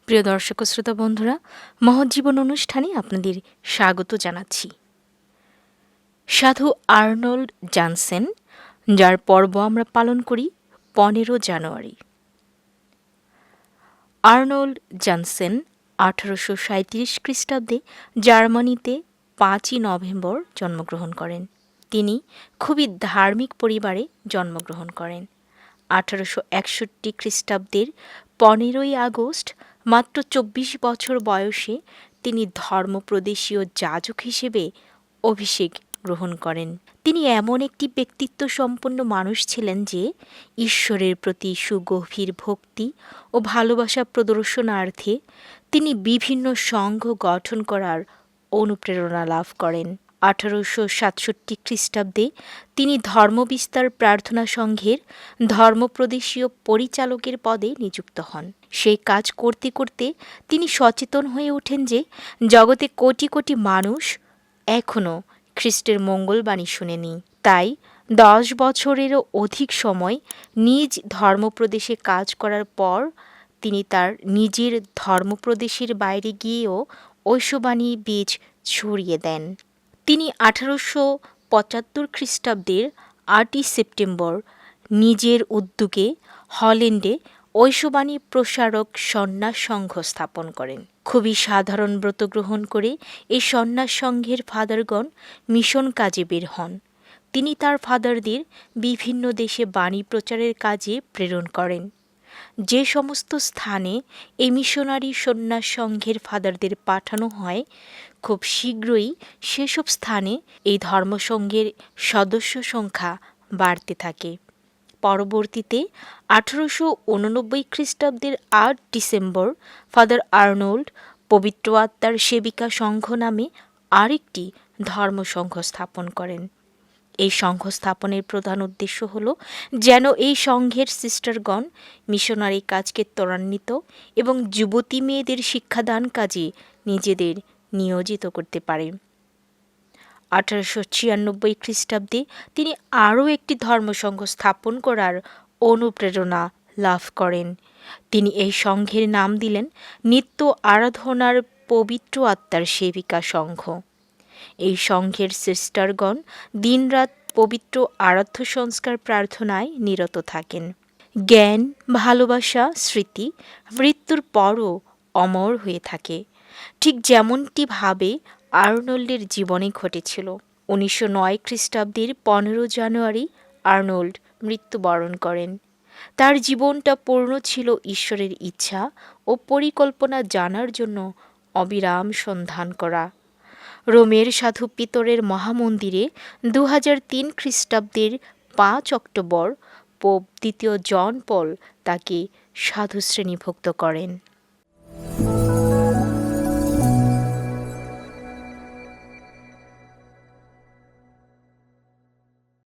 প্রিয় দর্শক ও শ্রোতা বন্ধুরা, মহৎ জীবন অনুষ্ঠানে আপনাদের স্বাগত জানাচ্ছি। সাধু আর্নল্ড জানসেন, যার পর্ব আমরা পালন করি 15 জানুয়ারি। আর্নল্ড জানসেন 1837 খ্রিস্টাব্দে জার্মানিতে 5ই নভেম্বর জন্মগ্রহণ করেন। তিনি খুবই ধার্মিক পরিবারে জন্মগ্রহণ করেন। 1861 খ্রিস্টাব্দের 15ই আগস্ট মাত্র 24 বছর বয়সে তিনি ধর্মপ্রদেশীয় যাজক হিসেবে অভিষেক গ্রহণ করেন। তিনি এমন একটি ব্যক্তিত্ব সম্পন্ন মানুষ ছিলেন যে ঈশ্বরের প্রতি সুগভীর ভক্তি ও ভালোবাসা প্রদর্শনার্থে তিনি বিভিন্ন সংঘ গঠন করার অনুপ্রেরণা লাভ করেন। 1867 খ্রিস্টাব্দে তিনি ধর্মবিস্তার প্রার্থনা সংঘের ধর্মপ্রদেশীয় পরিচালকের পদে নিযুক্ত হন। সেই কাজ করতে করতে তিনি সচেতন হয়ে ওঠেন যে জগতে কোটি কোটি মানুষ এখনও খ্রিস্টের মঙ্গলবাণী শুনেনি। তাই 10 বছরেরও অধিক সময় নিজ ধর্মপ্রদেশে কাজ করার পর তিনি তার নিজের ধর্মপ্রদেশের বাইরে গিয়েও ঐশবাণী বীজ ছড়িয়ে দেন। তিনি 1875 খ্রিস্টাব্দের 8ই সেপ্টেম্বর নিজের উদ্যোগে হল্যান্ডে ঐশবাণী প্রসারক সন্ন্যাস সংঘ স্থাপন করেন। খুবই সাধারণ ব্রত গ্রহণ করে এই সন্ন্যাস সংঘের ফাদারগণ মিশন কাজে বের হন। তিনি তার ফাদারদের বিভিন্ন দেশে বাণী প্রচারের কাজে প্রেরণ করেন। যে সমস্ত স্থানে এই মিশনারি সন্ন্যাস সংঘের ফাদারদের পাঠানো হয়, খুব শীঘ্রই সেসব স্থানে এই ধর্মসংঘের সদস্য সংখ্যা বাড়তে থাকে। পরবর্তীতে 1889 খ্রিস্টাব্দের 8 ডিসেম্বর ফাদার আর্নল্ড পবিত্র আত্মার সেবিকা সংঘ নামে আরেকটি ধর্মসংঘ স্থাপন করেন। এই সংঘ স্থাপনের প্রধান উদ্দেশ্য হল যেন এই সংঘের সিস্টারগণ মিশনারি কাজকে ত্বরান্বিত এবং যুবতী মেয়েদের শিক্ষাদান কাজে নিজেদের নিয়োজিত করতে পারে। 1896 খ্রিস্টাব্দে তিনি আরও একটি ধর্মসংঘ স্থাপন করার অনুপ্রেরণা লাভ করেন। তিনি এই সংঘের নাম দিলেন নিত্য আরাধনার পবিত্র আত্মার সেবিকা সংঘ। এই সংঘের সিস্টারগণ দিনরাত পবিত্র আরাধ্য সংস্কার প্রার্থনায় নিরত থাকেন। জ্ঞান, ভালোবাসা, স্মৃতি মৃত্যুর পরও অমর হয়ে থাকে, ঠিক যেমনটি ভাবে আর্নল্ডের জীবনে ঘটেছিল। 1909 খ্রিস্টাব্দের 15 জানুয়ারি আর্নল্ড মৃত্যুবরণ করেন। তার জীবনটা পূর্ণ ছিল ঈশ্বরের ইচ্ছা ও পরিকল্পনা জানার জন্য অবিরাম সন্ধান করা। রোমের সাধু পিতরের মহামন্দিরে 2003 খ্রিস্টাব্দের 5 অক্টোবর পোপ দ্বিতীয় জন পল তাকে সাধু শ্রেণীভুক্ত করেন।